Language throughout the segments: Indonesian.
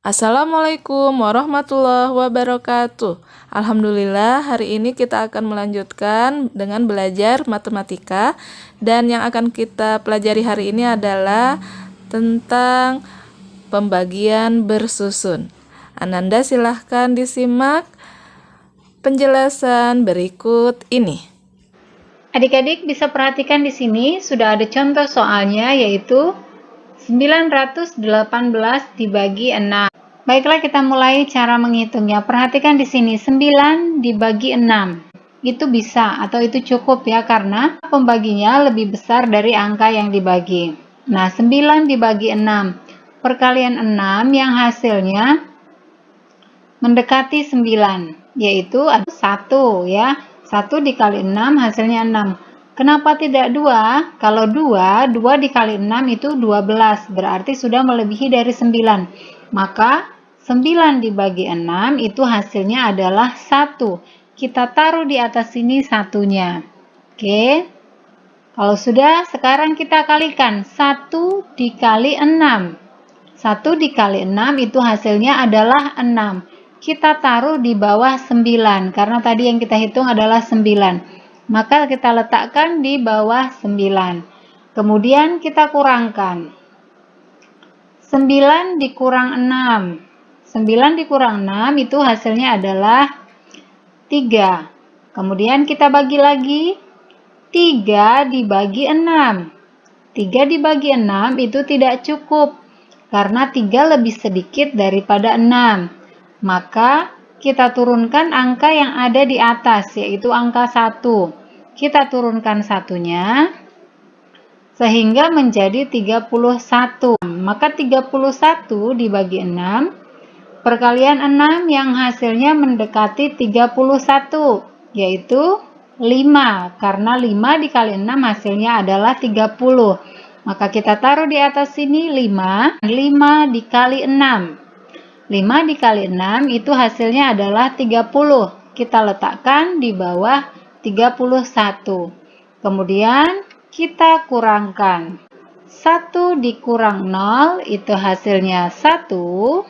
Assalamualaikum warahmatullahi wabarakatuh. Alhamdulillah, hari ini kita akan melanjutkan dengan belajar matematika, dan yang akan kita pelajari hari ini adalah tentang pembagian bersusun. Ananda silahkan disimak penjelasan berikut ini. Adik-adik bisa perhatikan di sini sudah ada contoh soalnya, yaitu 918 dibagi 6. Baiklah, kita mulai cara menghitungnya. Perhatikan di sini 9 dibagi 6. Itu bisa atau itu cukup ya, karena pembaginya lebih besar dari angka yang dibagi. Nah, 9 dibagi 6. Perkalian 6 yang hasilnya mendekati 9, yaitu 1 ya. 1 dikali 6 hasilnya 6. Kenapa tidak 2? Kalau 2 dikali 6 itu 12, berarti sudah melebihi dari 9. Maka 9 dibagi 6 itu hasilnya adalah 1. Kita taruh di atas sini satunya. Oke. Kalau sudah, sekarang kita kalikan. 1 dikali 6. 1 dikali 6 itu hasilnya adalah 6. Kita taruh di bawah 9, karena tadi yang kita hitung adalah 9. Maka kita letakkan di bawah 9. Kemudian kita kurangkan. 9 dikurang 6. 9 dikurang 6 itu hasilnya adalah 3. Kemudian kita bagi lagi. 3 dibagi 6. 3 dibagi 6 itu tidak cukup, karena 3 lebih sedikit daripada 6. Maka kita turunkan angka yang ada di atas, yaitu angka 1. Kita turunkan satunya sehingga menjadi 31. Maka 31 dibagi 6, perkalian 6 yang hasilnya mendekati 31, yaitu 5. Karena 5 dikali 6 hasilnya adalah 30. Maka kita taruh di atas sini 5. 5 dikali 6. 5 dikali 6 itu hasilnya adalah 30. Kita letakkan di bawah 31. Kemudian kita kurangkan. 1 dikurang 0 itu hasilnya 1.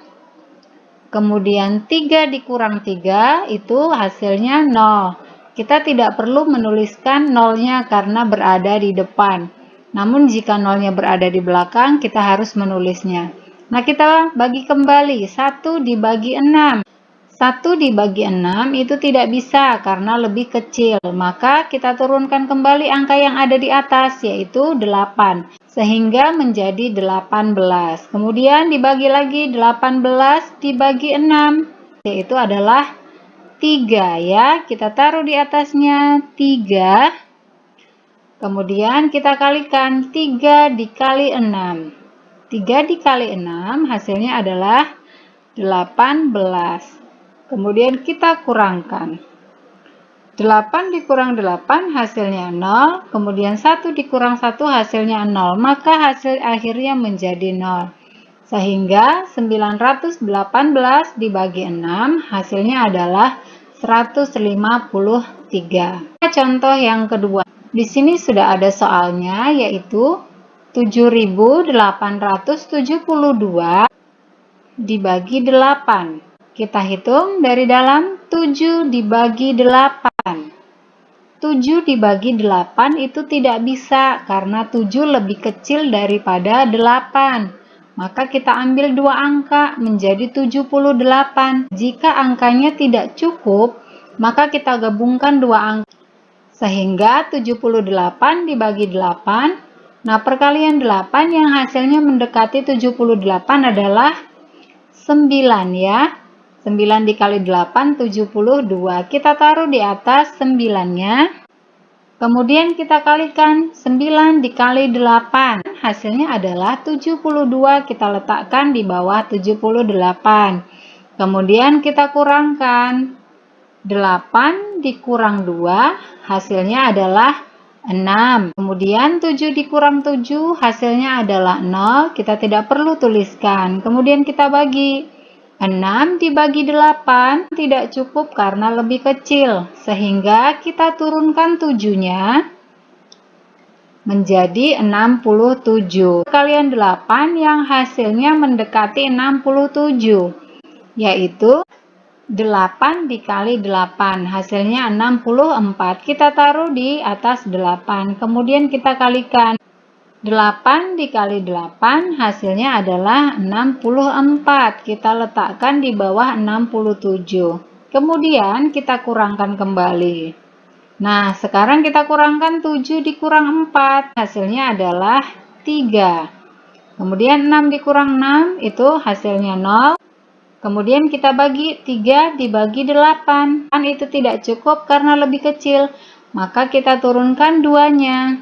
Kemudian 3 dikurang 3 itu hasilnya 0. Kita tidak perlu menuliskan nolnya karena berada di depan. Namun jika nolnya berada di belakang, kita harus menulisnya. Nah, kita bagi kembali. 1 dibagi 6. 1 dibagi 6 itu tidak bisa karena lebih kecil. Maka kita turunkan kembali angka yang ada di atas, yaitu 8. Sehingga menjadi 18. Kemudian dibagi lagi, 18 dibagi 6, yaitu adalah 3 ya. Kita taruh di atasnya 3. Kemudian kita kalikan 3 dikali 6. 3 dikali 6 hasilnya adalah 18. Kemudian kita kurangkan. 8 dikurang 8 hasilnya 0, kemudian 1 dikurang 1 hasilnya 0, maka hasil akhirnya menjadi 0. Sehingga 918 dibagi 6 hasilnya adalah 153. Contoh yang kedua. Di sini sudah ada soalnya, yaitu 7.872 dibagi 8. Kita hitung dari dalam. 7 dibagi 8. 7 dibagi 8 itu tidak bisa karena 7 lebih kecil daripada 8. Maka kita ambil dua angka menjadi 78. Jika angkanya tidak cukup, maka kita gabungkan dua angka. Sehingga 78 dibagi 8. Nah, perkalian 8 yang hasilnya mendekati 78 adalah 9 ya. 9 dikali 8, 72. Kita taruh di atas 9-nya. Kemudian kita kalikan 9 dikali 8. Hasilnya adalah 72. Kita letakkan di bawah 78. Kemudian kita kurangkan. 8 dikurang 2, hasilnya adalah 6. Kemudian 7 dikurang 7, hasilnya adalah 0. Kita tidak perlu tuliskan. Kemudian kita bagi. 6 dibagi 8 tidak cukup karena lebih kecil, sehingga kita turunkan 7-nya menjadi 67. Perkalian 8 yang hasilnya mendekati 67, yaitu 8 dikali 8, hasilnya 64. Kita taruh di atas 8, kemudian kita kalikan. 8 dikali 8 hasilnya adalah 64. Kita letakkan di bawah 67. Kemudian kita kurangkan kembali. Nah, sekarang kita kurangkan 7 dikurang 4, hasilnya adalah 3. Kemudian 6 dikurang 6, itu hasilnya 0. Kemudian kita bagi 3 dibagi 8. Kan itu tidak cukup karena lebih kecil, maka kita turunkan 2-nya.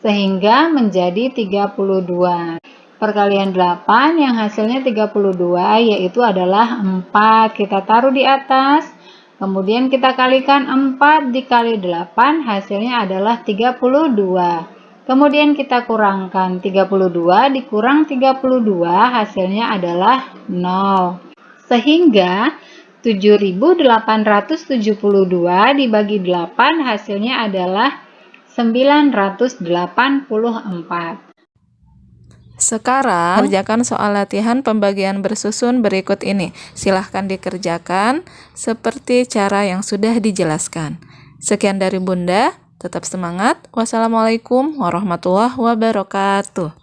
Sehingga menjadi 32. Perkalian 8 yang hasilnya 32 yaitu adalah 4. Kita taruh di atas. Kemudian kita kalikan 4 dikali 8 hasilnya adalah 32. Kemudian kita kurangkan 32 dikurang 32 hasilnya adalah 0. Sehingga 7.872 dibagi 8 hasilnya adalah 984. Sekarang, kerjakan soal latihan pembagian bersusun berikut ini. Silahkan dikerjakan seperti cara yang sudah dijelaskan. Sekian dari Bunda, tetap semangat. Wassalamualaikum warahmatullahi wabarakatuh.